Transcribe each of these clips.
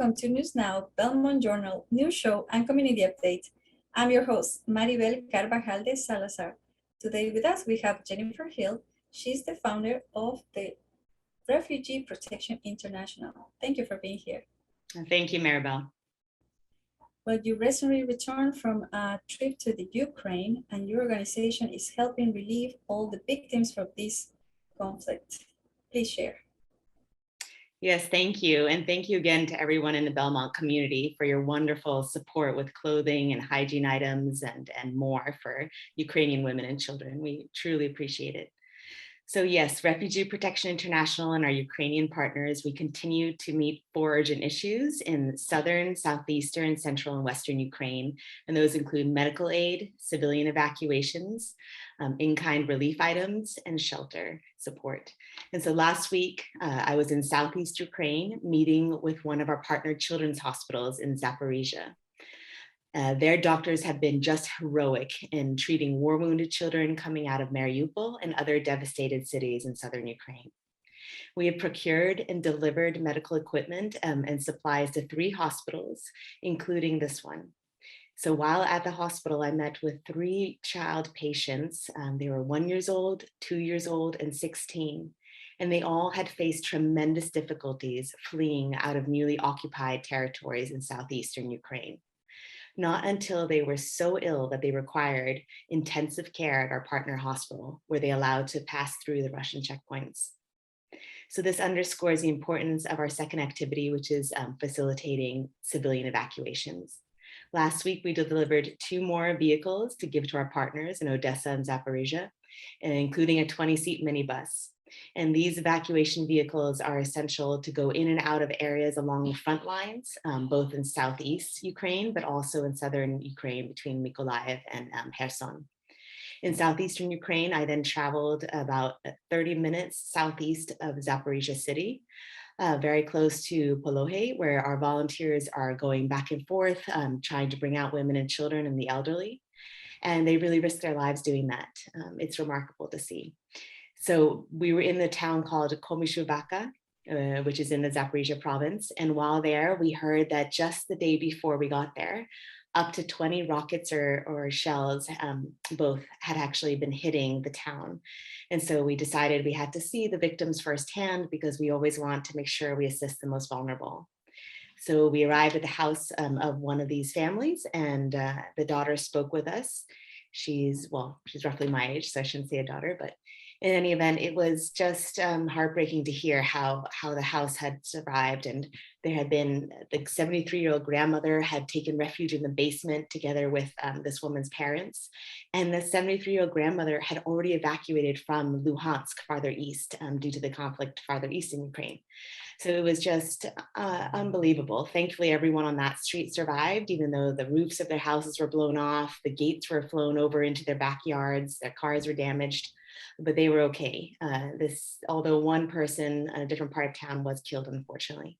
welcome to News Now, Belmont Journal, News Show, and Community Update. I'm your host, Maribel Carvajal de Salazar. Today with us, we have Jennifer Hill. She's the founder of the Refugee Protection International. Thank you for being here. Thank you, Maribel. Well, you recently returned from a trip to the Ukraine, and your organization is helping relieve all the victims from this conflict. Please share. Yes, thank you. And thank you again to everyone in the Belmont community for your wonderful support with clothing and hygiene items and more for Ukrainian women and children. We truly appreciate it. So yes, Refugee Protection International and our Ukrainian partners, we continue to meet 4 urgent issues in southern, southeastern, central, and western Ukraine. And those include medical aid, civilian evacuations, in-kind relief items, and shelter support. And so last week, I was in southeast Ukraine meeting with one of our partner children's hospitals in Zaporizhia. Their doctors have been just heroic in treating war-wounded children coming out of Mariupol and other devastated cities in southern Ukraine. We have procured and delivered medical equipment and supplies to 3 hospitals, including this one. So while at the hospital, I met with 3 child patients. They were 1 year old, 2 years old, and 16. And they all had faced tremendous difficulties fleeing out of newly occupied territories in southeastern Ukraine. Not until they were so ill that they required intensive care at our partner hospital were they allowed to pass through the Russian checkpoints. So this underscores the importance of our second activity, which is facilitating civilian evacuations. Last week, we delivered 2 more vehicles to give to our partners in Odessa and Zaporizhia, including a 20-seat minibus. And these evacuation vehicles are essential to go in and out of areas along the front lines, both in southeast Ukraine, but also in southern Ukraine between Mykolaiv and Kherson. In southeastern Ukraine, I then traveled about 30 minutes southeast of Zaporizhia city, very close to Polohe, where our volunteers are going back and forth, trying to bring out women and children and the elderly. And they really risk their lives doing that. It's remarkable to see. So we were in the town called Komishyuvaka, which is in the Zaporizhia province. And while there, we heard that just the day before we got there, up to 20 rockets or shells both had actually been hitting the town. And so we decided we had to see the victims firsthand because we always want to make sure we assist the most vulnerable. So we arrived at the house of one of these families, and the daughter spoke with us. She's roughly my age, so I shouldn't say a daughter, but in any event, it was just heartbreaking to hear how the house had survived. And there had been, the 73-year-old grandmother had taken refuge in the basement together with this woman's parents. And the 73-year-old grandmother had already evacuated from Luhansk farther east due to the conflict farther east in Ukraine. So it was just unbelievable. Thankfully, everyone on that street survived, even though the roofs of their houses were blown off, the gates were flown over into their backyards, their cars were damaged, but they were okay. Although one person in a different part of town was killed, unfortunately.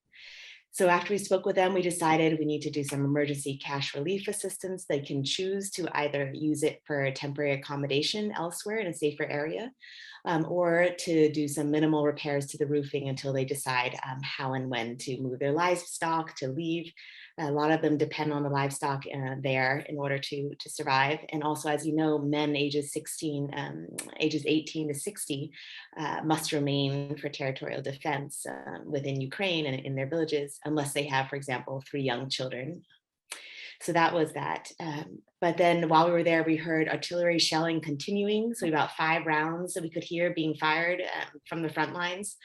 So after we spoke with them, we decided we need to do some emergency cash relief assistance. They can choose to either use it for temporary accommodation elsewhere in a safer area, or to do some minimal repairs to the roofing until they decide how and when to move their livestock, to leave. A lot of them depend on the livestock there in order to survive. And also, as you know, men ages 18 to 60 must remain for territorial defense within Ukraine and in their villages, unless they have, for example, 3 young children. So that was that. But then while we were there, we heard artillery shelling continuing. So about 5 rounds that we could hear being fired from the front lines.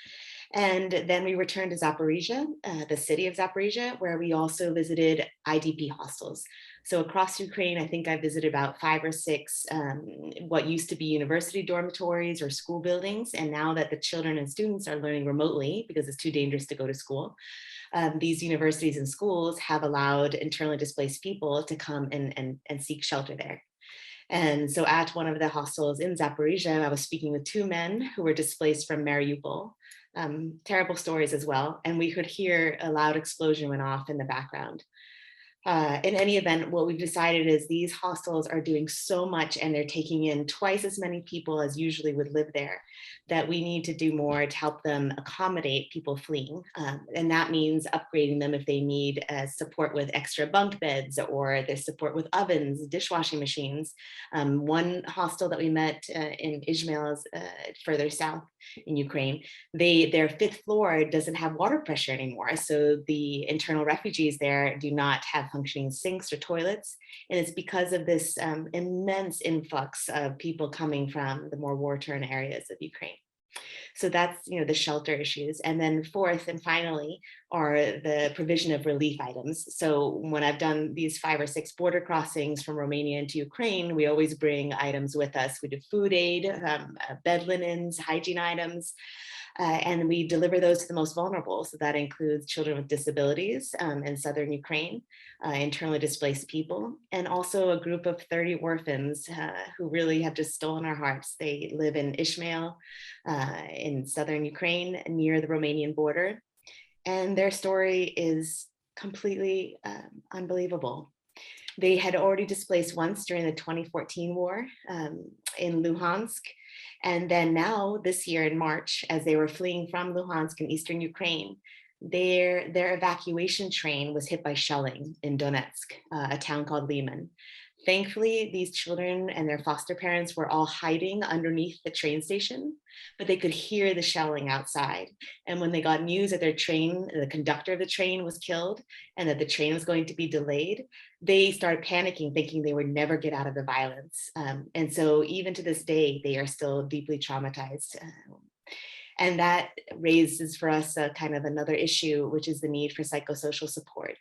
And then we returned to Zaporizhia, the city of Zaporizhia, where we also visited IDP hostels. So across Ukraine, I think I visited about 5 or 6 what used to be university dormitories or school buildings. And now that the children and students are learning remotely because it's too dangerous to go to school, these universities and schools have allowed internally displaced people to come and seek shelter there. And so at one of the hostels in Zaporizhia, I was speaking with 2 men who were displaced from Mariupol. Terrible stories as well. And we could hear a loud explosion went off in the background. In any event, what we've decided is these hostels are doing so much and they're taking in twice as many people as usually would live there, that we need to do more to help them accommodate people fleeing. And that means upgrading them if they need support with extra bunk beds or their support with ovens, dishwashing machines. One hostel that we met in Izmail, further south in Ukraine, their fifth floor doesn't have water pressure anymore. So the internal refugees there do not have functioning sinks or toilets. And it's because of this immense influx of people coming from the more war-torn areas of Ukraine. So that's, the shelter issues. And then fourth and finally are the provision of relief items. So when I've done these 5 or 6 border crossings from Romania into Ukraine, we always bring items with us. We do food aid, bed linens, hygiene items, and we deliver those to the most vulnerable. So that includes children with disabilities in southern Ukraine, internally displaced people, and also a group of 30 orphans who really have just stolen our hearts. They live in Ishmael in southern Ukraine near the Romanian border. And their story is completely unbelievable. They had already displaced once during the 2014 war in Luhansk. And then now this year in March, as they were fleeing from Luhansk in eastern Ukraine, their evacuation train was hit by shelling in Donetsk, a town called Liman. Thankfully, these children and their foster parents were all hiding underneath the train station, but they could hear the shelling outside. And when they got news that their train, the conductor of the train was killed and that the train was going to be delayed, they started panicking, thinking they would never get out of the violence. And so even to this day, they are still deeply traumatized. And that raises for us a kind of another issue, which is the need for psychosocial support.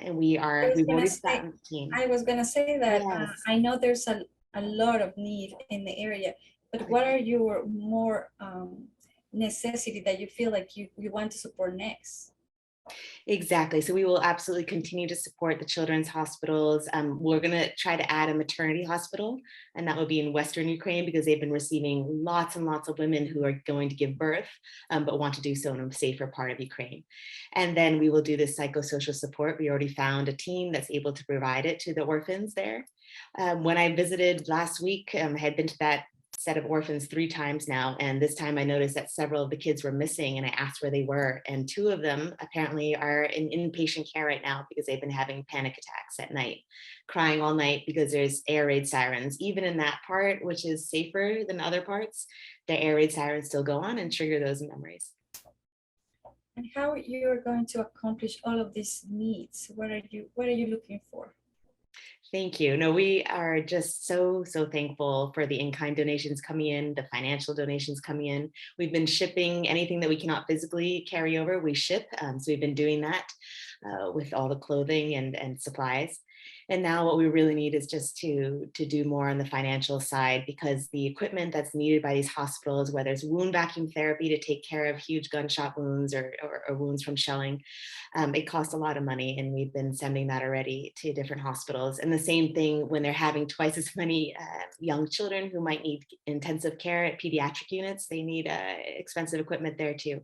And we've already started the team. I was gonna say that Yes. I know there's a lot of need in the area, but what are your more necessity that you feel like you want to support next? Exactly. So we will absolutely continue to support the children's hospitals. We're going to try to add a maternity hospital, and that will be in Western Ukraine because they've been receiving lots and lots of women who are going to give birth, but want to do so in a safer part of Ukraine. And then we will do this psychosocial support. We already found a team that's able to provide it to the orphans there. When I visited last week, I had been to that set of orphans 3 times now. And this time I noticed that several of the kids were missing and I asked where they were. And 2 of them apparently are in inpatient care right now because they've been having panic attacks at night, crying all night because there's air raid sirens. Even in that part, which is safer than other parts, the air raid sirens still go on and trigger those memories. And how you're going to accomplish all of these needs? What are you looking for? Thank you. No, we are just so thankful for the in-kind donations coming in, the financial donations coming in. We've been shipping anything that we cannot physically carry over, we ship. So we've been doing that with all the clothing and supplies. And now what we really need is just to do more on the financial side, because the equipment that's needed by these hospitals, whether it's wound vacuum therapy to take care of huge gunshot wounds or wounds from shelling, it costs a lot of money, and we've been sending that already to different hospitals. And the same thing when they're having twice as many young children who might need intensive care at pediatric units, they need expensive equipment there too.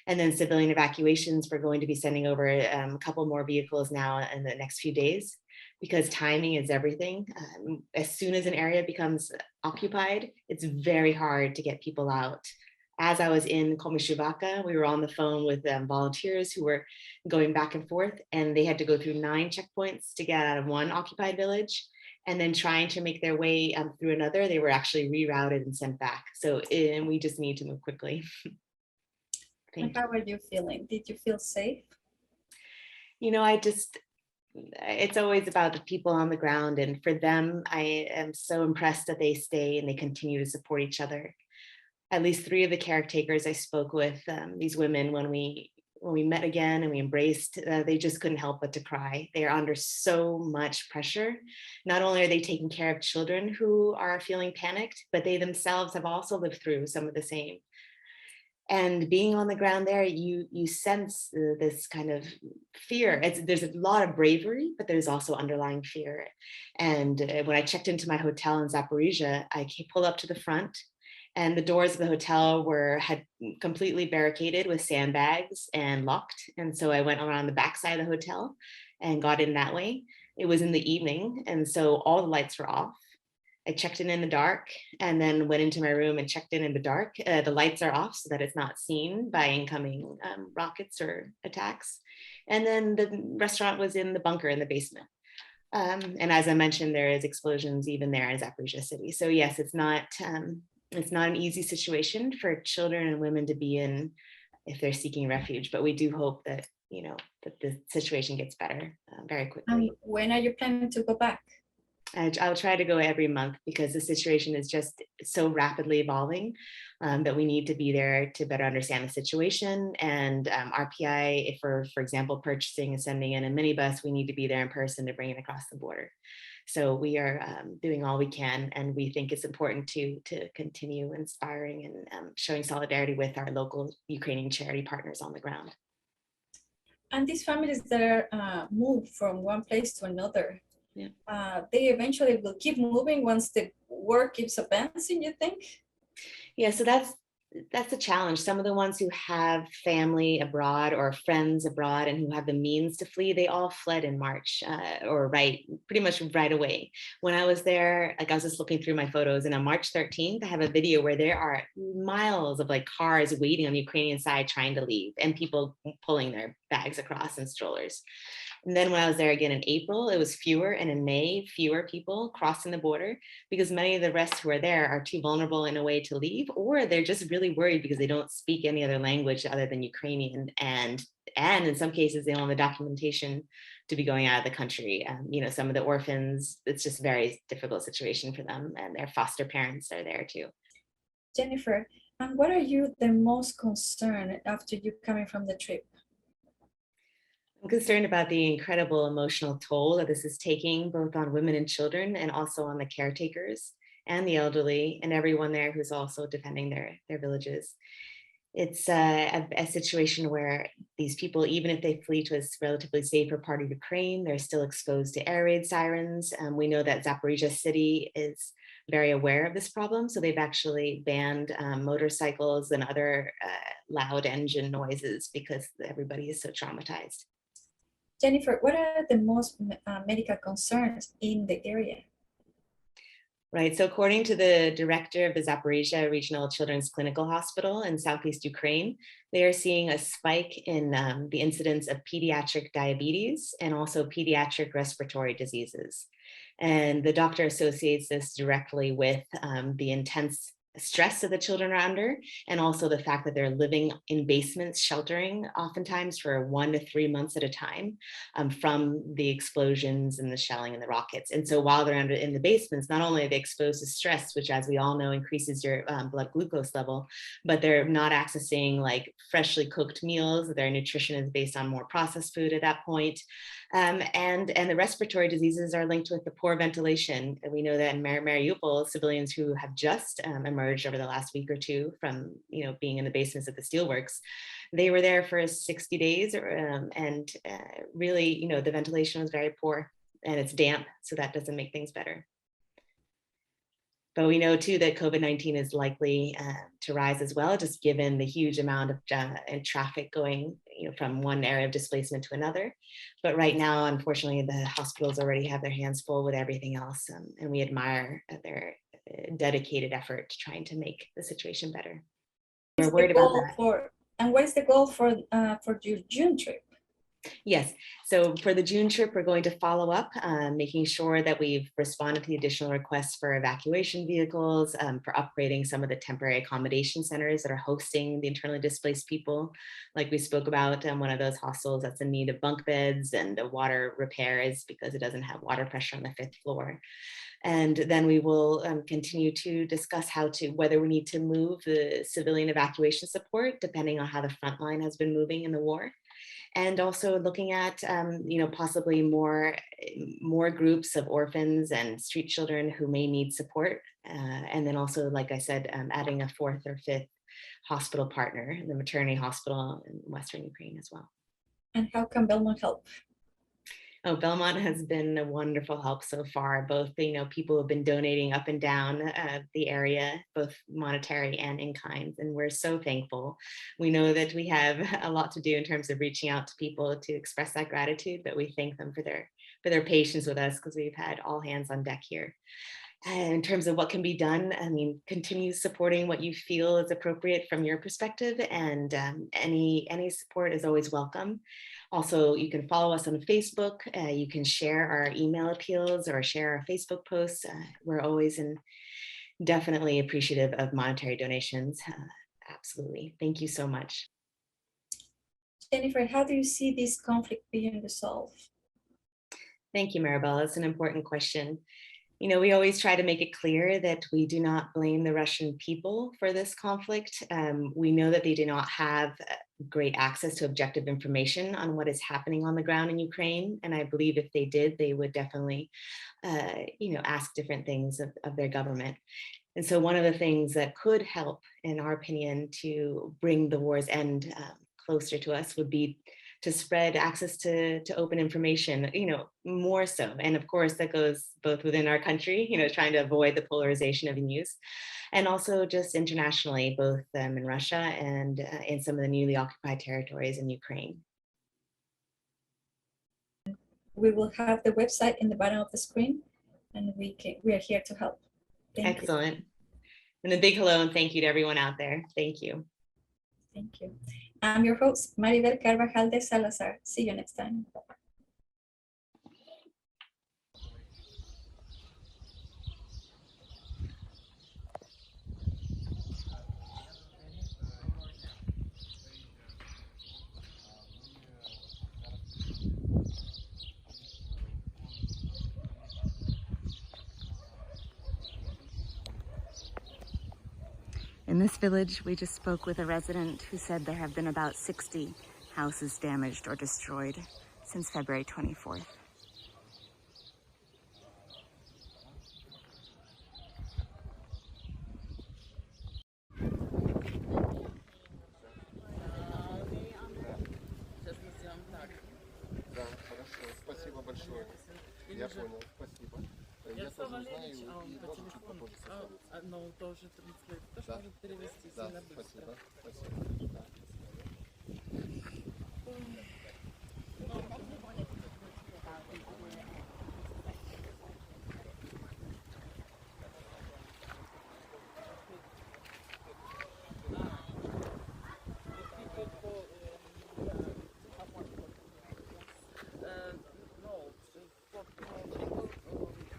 And then civilian evacuations, we're going to be sending over a couple more vehicles now in the next few days, because timing is everything. As soon as an area becomes occupied, it's very hard to get people out. As I was in Komishuvaka, we were on the phone with volunteers who were going back and forth, and they had to go through 9 checkpoints to get out of one occupied village. And then trying to make their way through another, they were actually rerouted and sent back. So we just need to move quickly. And how are you feeling? Did you feel safe? It's always about the people on the ground, and for them, I am so impressed that they stay and they continue to support each other. At least 3 of the caretakers I spoke with, these women, when we met again and we embraced, they just couldn't help but to cry. They are under so much pressure. Not only are they taking care of children who are feeling panicked, but they themselves have also lived through some of the same. And being on the ground there, you sense this kind of fear. There's a lot of bravery, but there's also underlying fear. And when I checked into my hotel in Zaporizhia, I pulled up to the front, and the doors of the hotel had completely barricaded with sandbags and locked. And so I went around the backside of the hotel, and got in that way. It was in the evening, and so all the lights were off. I checked in the dark and then went into my room and checked in the dark. The lights are off so that it's not seen by incoming rockets or attacks. And then the restaurant was in the bunker in the basement. And as I mentioned, there is explosions even there in Zaporizhia city. So yes, it's not an easy situation for children and women to be in if they're seeking refuge, but we do hope that, that the situation gets better very quickly. When are you planning to go back? I'll try to go every month because the situation is just so rapidly evolving that we need to be there to better understand the situation. And RPI, if we're, for example, purchasing and sending in a minibus, we need to be there in person to bring it across the border. So we are doing all we can, and we think it's important to continue inspiring and showing solidarity with our local Ukrainian charity partners on the ground. And these families that are moved from one place to another, yeah. They eventually will keep moving once the war keeps advancing, you think? Yeah, so that's the challenge. Some of the ones who have family abroad or friends abroad and who have the means to flee, they all fled in March pretty much right away. When I was there, like I was just looking through my photos, and on March 13th, I have a video where there are miles of like cars waiting on the Ukrainian side trying to leave and people pulling their bags across in strollers. And then when I was there again in April, it was fewer, and in May, fewer people crossing the border because many of the rest who are there are too vulnerable in a way to leave, or they're just really worried because they don't speak any other language other than Ukrainian, and in some cases they don't have the documentation to be going out of the country. Some of the orphans, it's just a very difficult situation for them, and their foster parents are there too. Jennifer, and what are you the most concerned after you coming from the trip? I'm concerned about the incredible emotional toll that this is taking both on women and children and also on the caretakers and the elderly and everyone there who's also defending their villages. It's a situation where these people, even if they flee to a relatively safer part of Ukraine, they're still exposed to air raid sirens. We know that Zaporizhia city is very aware of this problem, so they've actually banned motorcycles and other loud engine noises because everybody is so traumatized. Jennifer, what are the most medical concerns in the area? Right, so according to the director of the Zaporizhia Regional Children's Clinical Hospital in Southeast Ukraine, they are seeing a spike in the incidence of pediatric diabetes and also pediatric respiratory diseases. And the doctor associates this directly with the intense stress that the children are under, and also the fact that they're living in basements, sheltering oftentimes for 1 to 3 months at a time from the explosions and the shelling and the rockets. And so while they're in the basements, not only are they exposed to stress, which as we all know increases your blood glucose level, but they're not accessing like freshly cooked meals. Their nutrition is based on more processed food at that point. And the respiratory diseases are linked with the poor ventilation. And we know that in Mariupol, civilians who have just emerged over the last week or two from being in the basements of the steelworks, they were there for 60 days, and really, the ventilation was very poor, and it's damp, so that doesn't make things better. But we know too that COVID-19 is likely to rise as well, just given the huge amount of traffic going from one area of displacement to another. But right now, unfortunately, the hospitals already have their hands full with everything else, and we admire their dedicated effort to trying to make the situation better. We're worried about that. And what is the goal for your June trip? Yes, so for the June trip, we're going to follow up, making sure that we've responded to the additional requests for evacuation vehicles, for upgrading some of the temporary accommodation centers that are hosting the internally displaced people. Like we spoke about, one of those hostels that's in need of bunk beds and water repairs because it doesn't have water pressure on the 5th floor. And then we will continue to discuss whether we need to move the civilian evacuation support, depending on how the front line has been moving in the war. And also looking at, possibly more groups of orphans and street children who may need support. And then also, like I said, adding a 4th or 5th hospital partner, the maternity hospital in Western Ukraine as well. And how can Belmont help? Oh, Belmont has been a wonderful help so far. Both, people have been donating up and down the area, both monetary and in kind, and we're so thankful. We know that we have a lot to do in terms of reaching out to people to express that gratitude, but we thank them for their patience with us because we've had all hands on deck here. In terms of what can be done, I mean, continue supporting what you feel is appropriate from your perspective, and any support is always welcome. Also, you can follow us on Facebook. You can share our email appeals or share our Facebook posts. We're always definitely appreciative of monetary donations. Absolutely. Thank you so much. Jennifer, how do you see this conflict being resolved? Thank you, Maribel. It's an important question. We always try to make it clear that we do not blame the Russian people for this conflict. We know that they do not have great access to objective information on what is happening on the ground in Ukraine. And I believe if they did, they would definitely, ask different things of their government. And so one of the things that could help, in our opinion, to bring the war's end closer to us would be to spread access to open information, more so. And of course, that goes both within our country, trying to avoid the polarization of news, and also just internationally, both in Russia and in some of the newly occupied territories in Ukraine. We will have the website in the bottom of the screen, and we are here to help. Thank Excellent. you. And a big hello and thank you to everyone out there. Thank you. Thank you. I'm your host, Maribel Carvajal de Salazar. See you next time. In this village, we just spoke with a resident who said there have been about 60 houses damaged or destroyed since February 24th. Спасибо большое. Я понял, спасибо. Я тоже знаю и можете попозже позвонить. Но тоже транслирует, тоже может перевести сильно быстро. Спасибо, спасибо. Да.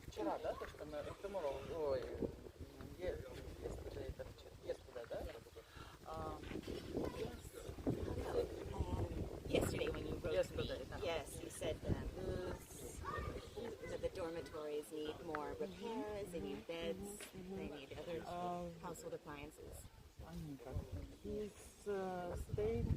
Вчера, да, то, что мы tomorrow, ой, yesterday, да? Yesterday when you wrote Yesterday, to me, yes, you said that the dormitories need more repairs, they need beds, they need other household appliances. He's staying